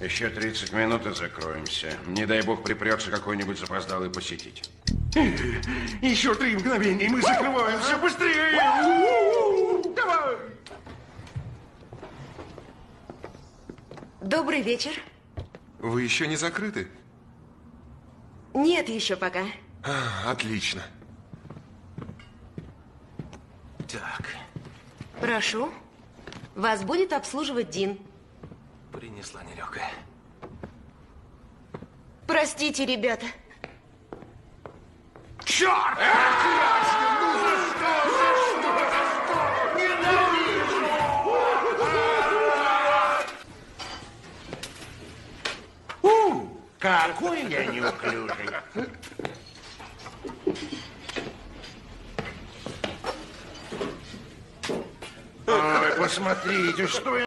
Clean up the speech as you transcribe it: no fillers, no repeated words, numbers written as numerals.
Еще 30 минут и закроемся. Не дай бог припрется какой-нибудь запоздалый посетитель. Еще 3 мгновения, и мы закрываемся. Быстрее! Давай! Добрый вечер. Вы еще не закрыты? Нет еще пока. Отлично. Так, Прошу. Вас будет обслуживать Дин. принесла нелегкая. Простите, ребята. Черт! Какой я неуклюжий. Ой, посмотрите, что я